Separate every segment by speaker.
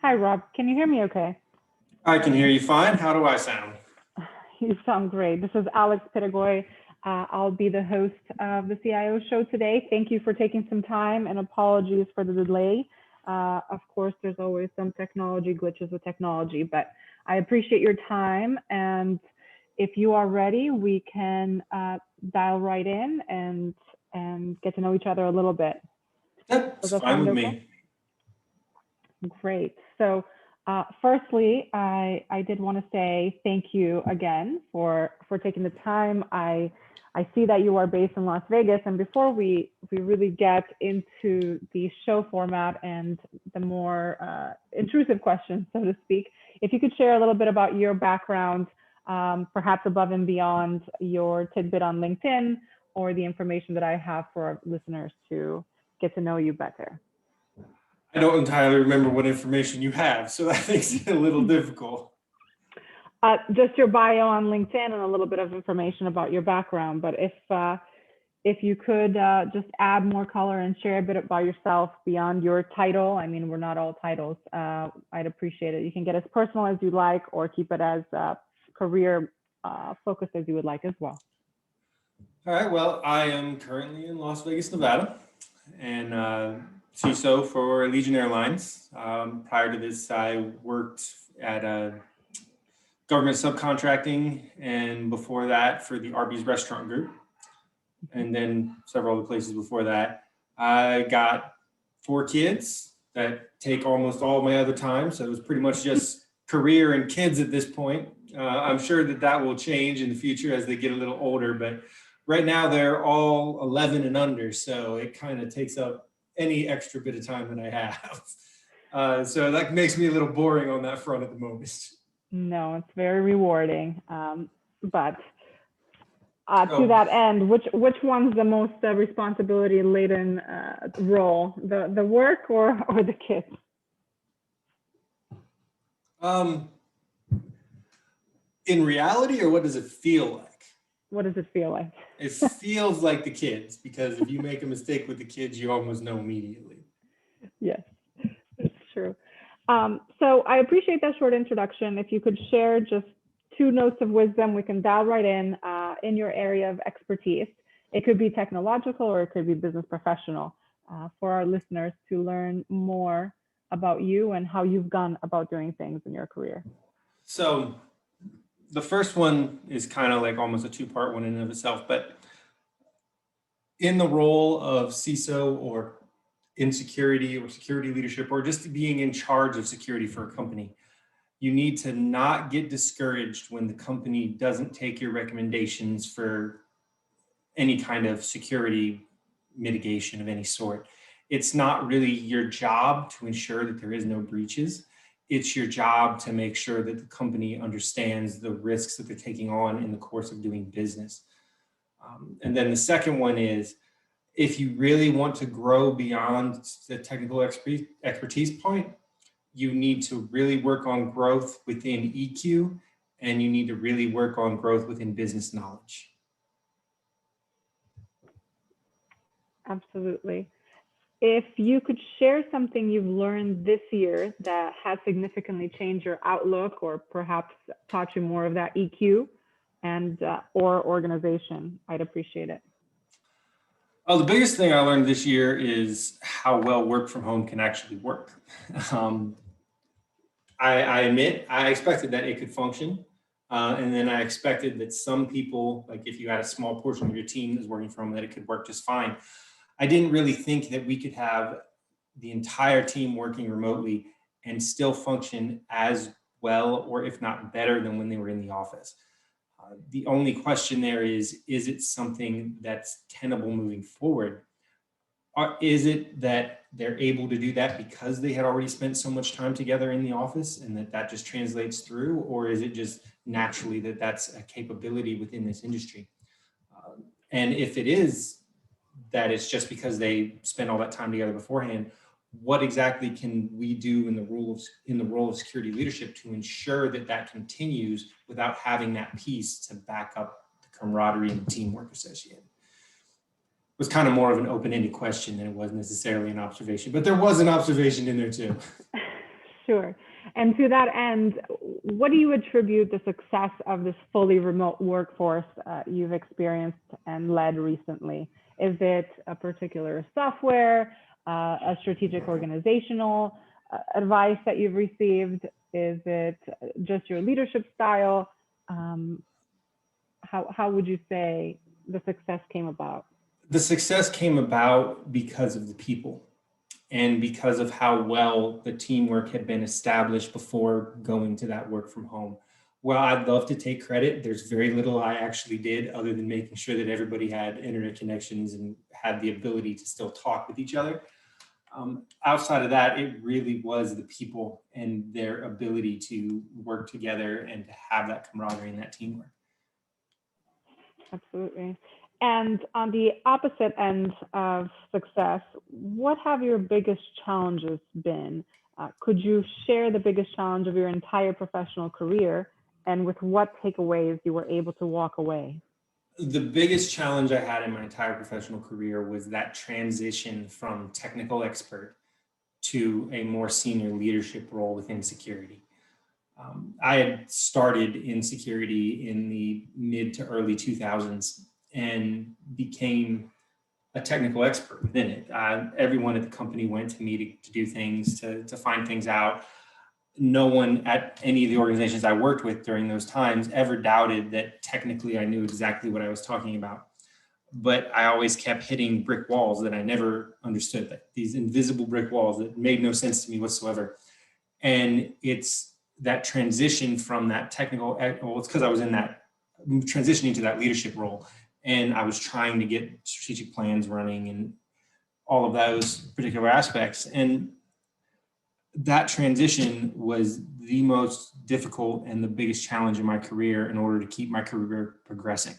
Speaker 1: Hi, Rob. Can you hear me okay?
Speaker 2: I can hear you fine. How do I sound?
Speaker 1: You sound great. This is Alex Pitigoi. I'll be the host of the CIO show today. Thank you for taking some time and apologies for the delay. Of course, there's always some technology glitches with technology, but I appreciate your time. And if you are ready, we can dial right in and get to know each other a little bit. Does
Speaker 2: That's
Speaker 1: that
Speaker 2: fine
Speaker 1: sound
Speaker 2: with
Speaker 1: okay?
Speaker 2: me.
Speaker 1: Great. So, firstly, I did want to say thank you again for taking the time. I see that you are based in Las Vegas, and before we really get into the show format and the more intrusive questions, so to speak, if you could share a little bit about your background, perhaps above and beyond your tidbit on LinkedIn or the information that I have for our listeners to get to know you better.
Speaker 2: I don't entirely remember what information you have, so that makes it a little difficult.
Speaker 1: Just your bio on LinkedIn and a little bit of information about your background. But if you could just add more color and share a bit about yourself beyond your title. I mean, we're not all titles. I'd appreciate it. You can get as personal as you like or keep it as career focused as you would like as well.
Speaker 2: All right, well, I am currently in Las Vegas, Nevada, and CISO for Allegiant Airlines. Prior to this, I worked at government subcontracting, and before that for the Arby's restaurant group, and then several other places before that. I got 4 kids that take almost all my other time, so it was pretty much just career and kids at this point. I'm sure that will change in the future as they get a little older, but right now they're all 11 and under, so it kind of takes up any extra bit of time that I have. So that makes me a little boring on that front at the moment.
Speaker 1: No, it's very rewarding. But to that end, which one's the most responsibility laden role, the work or the kids?
Speaker 2: In reality, or what does it feel like?
Speaker 1: What does it feel like?
Speaker 2: It feels like the kids, because if you make a mistake with the kids, you almost know immediately.
Speaker 1: Yes, it's true. So I appreciate that short introduction. If you could share just 2 notes of wisdom, we can dial right in your area of expertise. It could be technological or it could be business professional for our listeners to learn more about you and how you've gone about doing things in your career.
Speaker 2: So the first one is kind of like almost a 2-part one in and of itself, but in the role of CISO or in security or security leadership, or just being in charge of security for a company, you need to not get discouraged when the company doesn't take your recommendations for any kind of security mitigation of any sort. It's not really your job to ensure that there is no breaches. It's your job to make sure that the company understands the risks that they're taking on in the course of doing business. And then the second one is, if you really want to grow beyond the technical expertise point, you need to really work on growth within EQ, and you need to really work on growth within business knowledge.
Speaker 1: Absolutely. If you could share something you've learned this year that has significantly changed your outlook or perhaps taught you more of that EQ and or organization, I'd appreciate it.
Speaker 2: Oh, the biggest thing I learned this year is how well work from home can actually work. I admit I expected that it could function. And then I expected that some people, like if you had a small portion of your team that's working from home, that it could work just fine. I didn't really think that we could have the entire team working remotely and still function as well, or if not better than when they were in the office. The only question there is it something that's tenable moving forward? Or is it that they're able to do that because they had already spent so much time together in the office and that just translates through? Or is it just naturally that that's a capability within this industry? And if it is that it's just because they spent all that time together beforehand, what exactly can we do in the role of security leadership to ensure that continues without having that piece to back up the camaraderie and the teamwork associated? It was kind of more of an open-ended question than it was necessarily an observation, but there was an observation in there too.
Speaker 1: Sure. And to that end, what do you attribute the success of this fully remote workforce you've experienced and led recently? Is it a particular software, a strategic organizational advice that you've received? Is it just your leadership style? How would you say the success came about?
Speaker 2: The success came about because of the people and because of how well the teamwork had been established before going to that work from home. Well, I'd love to take credit. There's very little I actually did other than making sure that everybody had internet connections and had the ability to still talk with each other. Outside of that, it really was the people and their ability to work together and to have that camaraderie and that teamwork.
Speaker 1: Absolutely. And on the opposite end of success, what have your biggest challenges been? Could you share the biggest challenge of your entire professional career and with what takeaways you were able to walk away?
Speaker 2: The biggest challenge I had in my entire professional career was that transition from technical expert to a more senior leadership role within security. I had started in security in the mid to early 2000s and became a technical expert within it. Everyone at the company went to me to do things, to find things out. No one at any of the organizations I worked with during those times ever doubted that technically I knew exactly what I was talking about. But I always kept hitting brick walls that I never understood, like these invisible brick walls that made no sense to me whatsoever. And it's that transition from that technical, well, it's because I was in that transitioning to that leadership role. And I was trying to get strategic plans running and all of those particular aspects. And that transition was the most difficult and the biggest challenge in my career in order to keep my career progressing.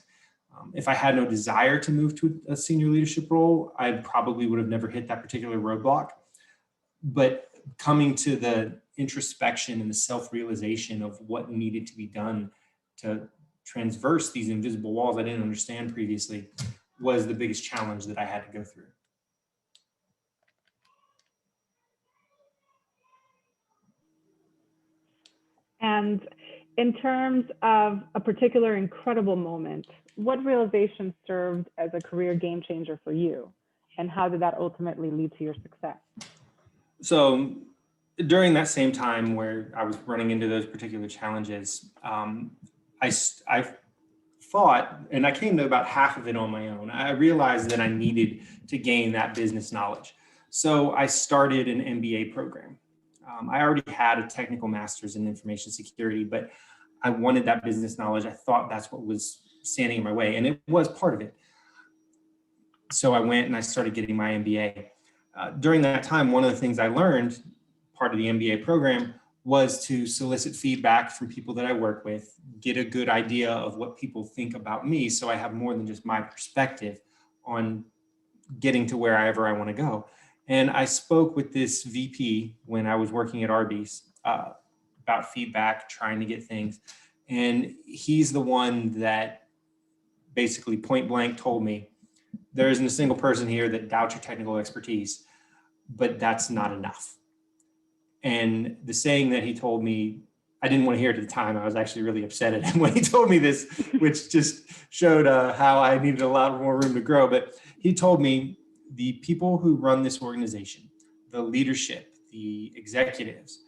Speaker 2: If I had no desire to move to a senior leadership role, I probably would have never hit that particular roadblock. But coming to the introspection and the self-realization of what needed to be done to transverse these invisible walls I didn't understand previously was the biggest challenge that I had to go through.
Speaker 1: And in terms of a particular incredible moment, what realization served as a career game changer for you? And how did that ultimately lead to your success?
Speaker 2: So during that same time where I was running into those particular challenges, I thought, and I came to about half of it on my own. I realized that I needed to gain that business knowledge. So I started an MBA program. I already had a technical master's in information security, but I wanted that business knowledge. I thought that's what was standing in my way, and it was part of it. So I went and I started getting my MBA. During that time, one of the things I learned, part of the MBA program, was to solicit feedback from people that I work with, get a good idea of what people think about me, so I have more than just my perspective on getting to wherever I want to go. And I spoke with this VP when I was working at Arby's about feedback, trying to get things. And he's the one that basically point blank told me, there isn't a single person here that doubts your technical expertise, but that's not enough. And the saying that he told me, I didn't want to hear it at the time. I was actually really upset at him when he told me this, which just showed how I needed a lot more room to grow. But he told me, the people who run this organization, the leadership, the executives,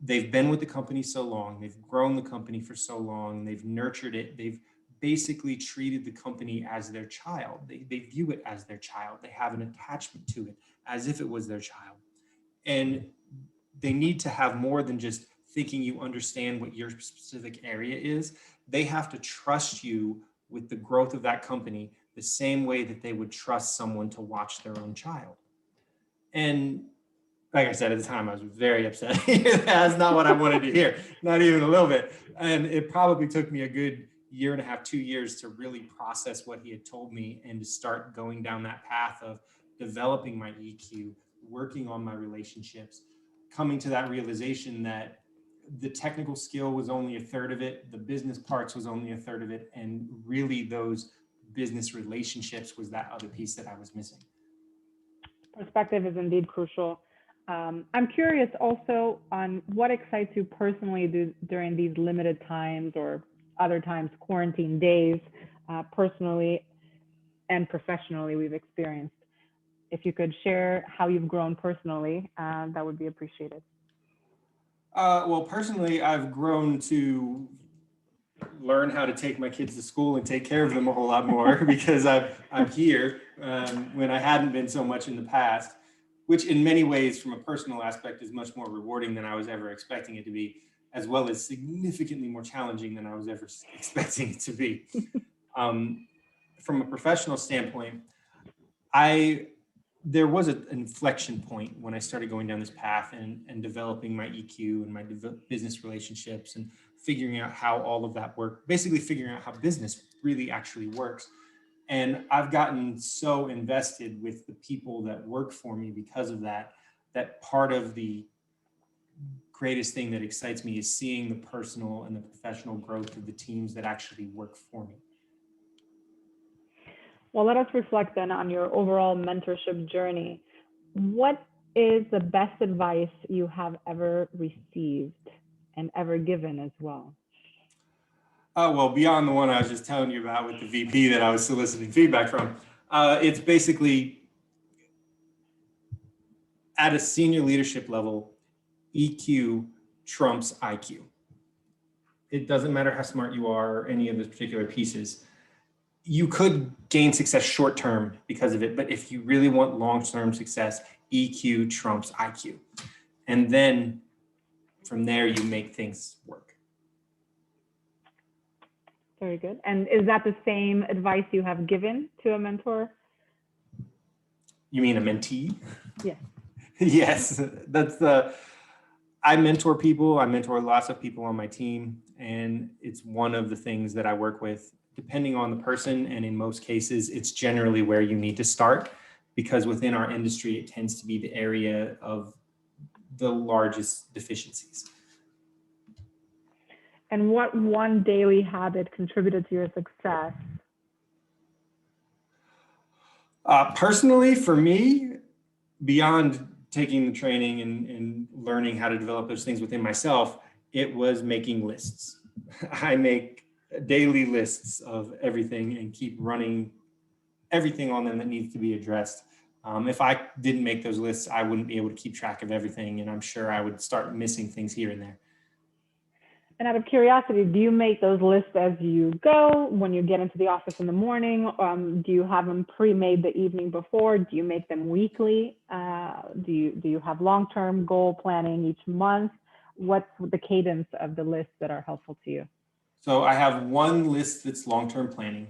Speaker 2: they've been with the company so long, they've grown the company for so long, they've nurtured it, they've basically treated the company as their child. They view it as their child. They have an attachment to it as if it was their child. And they need to have more than just thinking you understand what your specific area is. They have to trust you with the growth of that company the same way that they would trust someone to watch their own child. And like I said, at the time, I was very upset. That's not what I wanted to hear, not even a little bit. And it probably took me a good year and a half, 2 years to really process what he had told me and to start going down that path of developing my EQ, working on my relationships, coming to that realization that the technical skill was only a third of it, the business parts was only a third of it, and really those business relationships was that other piece that I was missing.
Speaker 1: Perspective is indeed crucial. I'm curious also on what excites you personally during these limited times or other times, quarantine days, personally and professionally we've experienced. If you could share how you've grown personally, that would be appreciated.
Speaker 2: Well, personally, I've grown to learn how to take my kids to school and take care of them a whole lot more because I'm here when I hadn't been so much in the past, which in many ways from a personal aspect is much more rewarding than I was ever expecting it to be, as well as significantly more challenging than I was ever expecting it to be. From a professional standpoint, there was an inflection point when I started going down this path and developing my EQ and my business relationships and figuring out how all of that worked, basically figuring out how business really actually works. And I've gotten so invested with the people that work for me because of that, that part of the greatest thing that excites me is seeing the personal and the professional growth of the teams that actually work for me.
Speaker 1: Well, let us reflect then on your overall mentorship journey. What is the best advice you have ever received and ever given as well?
Speaker 2: Well, beyond the one I was just telling you about with the VP that I was soliciting feedback from, it's basically at a senior leadership level, EQ trumps IQ. It doesn't matter how smart you are or any of those particular pieces. You could gain success short term because of it, but if you really want long-term success, EQ trumps IQ. And then from there, you make things work.
Speaker 1: Very good. And is that the same advice you have given to a mentor?
Speaker 2: You mean a mentee?
Speaker 1: Yes.
Speaker 2: Yes, I mentor people. I mentor lots of people on my team, and it's one of the things that I work with. Depending on the person, and in most cases, it's generally where you need to start, because within our industry, it tends to be the area of the largest deficiencies.
Speaker 1: And what one daily habit contributed to your success?
Speaker 2: Personally, for me, beyond taking the training and learning how to develop those things within myself, it was making lists. I make daily lists of everything and keep running everything on them that needs to be addressed. If I didn't make those lists, I wouldn't be able to keep track of everything, and I'm sure I would start missing things here and there.
Speaker 1: And out of curiosity, do you make those lists as you go when you get into the office in the morning? Do you have them pre-made the evening before? Do you make them weekly? Do you have long-term goal planning each month? What's the cadence of the lists that are helpful to you?
Speaker 2: So I have one list that's long-term planning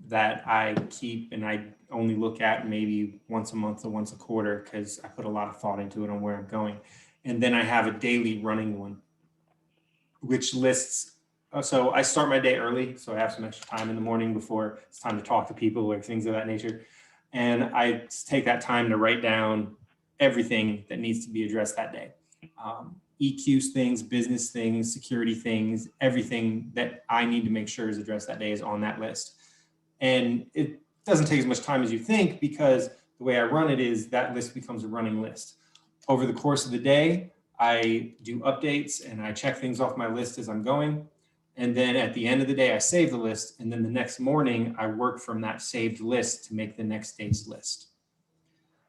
Speaker 2: that I keep, and I only look at maybe once a month or once a quarter because I put a lot of thought into it on where I'm going. And then I have a daily running one, which lists, so I start my day early, so I have some extra time in the morning before it's time to talk to people or things of that nature. And I take that time to write down everything that needs to be addressed that day. EQs things, business things, security things, everything that I need to make sure is addressed that day is on that list. And it doesn't take as much time as you think, because the way I run it is that list becomes a running list. Over the course of the day, I do updates and I check things off my list as I'm going. And then at the end of the day, I save the list. And then the next morning, I work from that saved list to make the next day's list.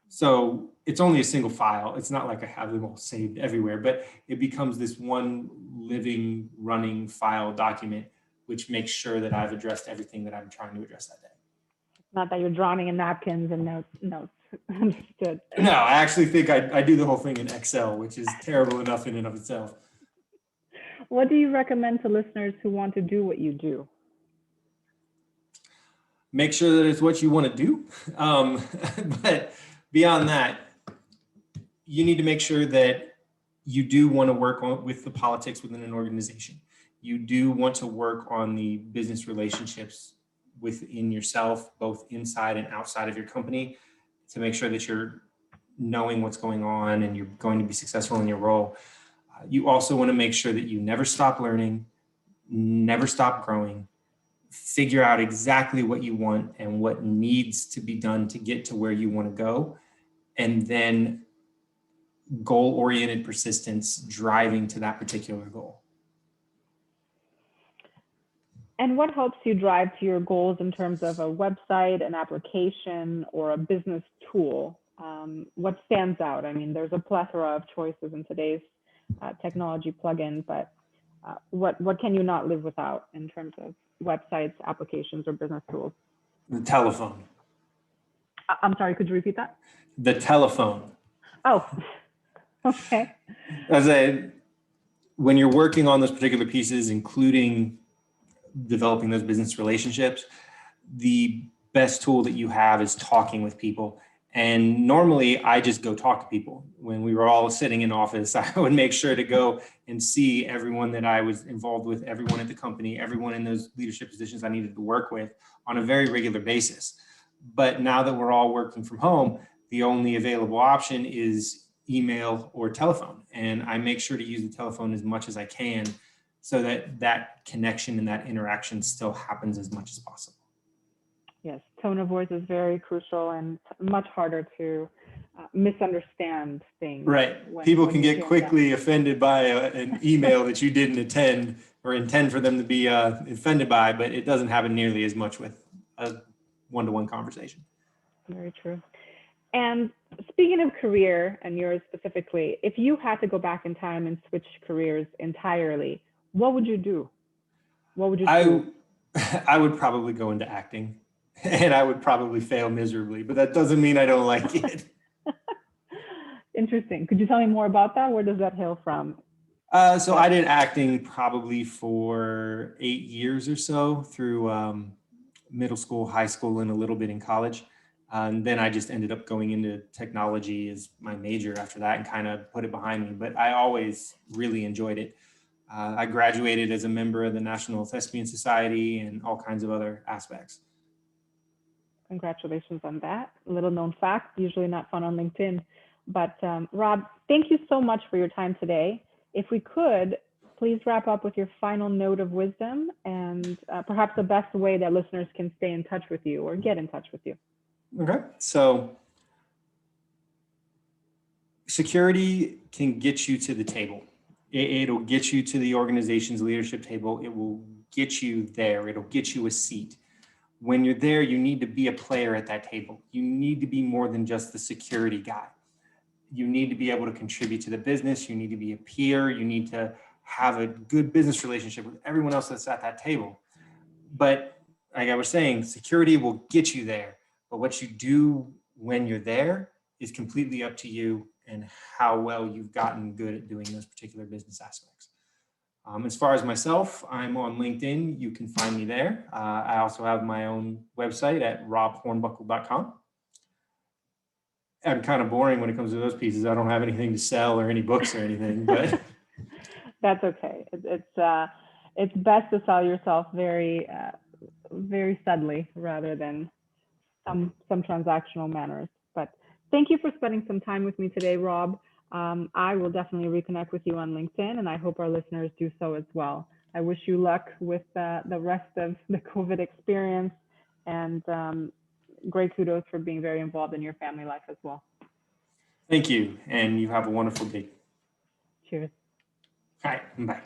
Speaker 2: So it's only a single file. It's not like I have them all saved everywhere, but it becomes this one living, running file document, which makes sure that I've addressed everything that I'm trying to address that day.
Speaker 1: Not that you're drawing in napkins and notes. Understood.
Speaker 2: No, I actually think I do the whole thing in Excel, which is terrible enough in and of itself.
Speaker 1: What do you recommend to listeners who want to do what you do?
Speaker 2: Make sure that it's what you want to do. But beyond that, you need to make sure that you do want to work with the politics within an organization. You do want to work on the business relationships within yourself, both inside and outside of your company, to make sure that you're knowing what's going on and you're going to be successful in your role. You also want to make sure that you never stop learning, never stop growing, figure out exactly what you want and what needs to be done to get to where you want to go, and then goal-oriented persistence driving to that particular goal.
Speaker 1: And what helps you drive to your goals in terms of a website, an application, or a business tool? What stands out? I mean, there's a plethora of choices in today's technology plugin, but what can you not live without in terms of websites, applications, or business tools?
Speaker 2: The telephone.
Speaker 1: I'm sorry, could you repeat that?
Speaker 2: The telephone.
Speaker 1: Oh, okay.
Speaker 2: As when you're working on those particular pieces, including developing those business relationships, the best tool that you have is talking with people. And normally I just go talk to people. When we were all sitting in office, I would make sure to go and see everyone that I was involved with, everyone at the company, everyone in those leadership positions I needed to work with on a very regular basis. But now that we're all working from home, the only available option is email or telephone. And I make sure to use the telephone as much as I can so that that connection and that interaction still happens as much as possible.
Speaker 1: Yes, tone of voice is very crucial and much harder to misunderstand things.
Speaker 2: Right. People can get quickly offended by an email that you didn't attend or intend for them to be offended by, but it doesn't happen nearly as much with a one-to-one conversation.
Speaker 1: Very true. And speaking of career, and yours specifically, if you had to go back in time and switch careers entirely, what would you do? What would you do?
Speaker 2: I would probably go into acting, and I would probably fail miserably, but that doesn't mean I don't like it.
Speaker 1: Interesting. Could you tell me more about that? Where does that hail from?
Speaker 2: So I did acting probably for 8 years or so through middle school, high school, and a little bit in college. And then I just ended up going into technology as my major after that and kind of put it behind me. But I always really enjoyed it. I graduated as a member of the National Thespian Society and all kinds of other aspects.
Speaker 1: Congratulations on that. Little known fact, usually not found on LinkedIn. But Rob, thank you so much for your time today. If we could, please wrap up with your final note of wisdom and perhaps the best way that listeners can stay in touch with you or get in touch with you.
Speaker 2: Okay, so security can get you to the table. It'll get you to the organization's leadership table. It will get you there. It'll get you a seat. When you're there, you need to be a player at that table. You need to be more than just the security guy. You need to be able to contribute to the business. You need to be a peer. You need to have a good business relationship with everyone else that's at that table. But like I was saying, security will get you there. But what you do when you're there is completely up to you and how well you've gotten good at doing those particular business aspects. As far as myself, I'm on LinkedIn. You can find me there. I also have my own website at robhornbuckle.com. I'm kind of boring when it comes to those pieces. I don't have anything to sell or any books or anything, but
Speaker 1: that's okay. It's best to sell yourself very subtly rather than some transactional manners. But thank you for spending some time with me today, Rob. I will definitely reconnect with you on LinkedIn, and I hope our listeners do so as well. I wish you luck with the rest of the COVID experience, and great kudos for being very involved in your family life as well.
Speaker 2: Thank you, and you have a wonderful day.
Speaker 1: Cheers.
Speaker 2: All right, bye.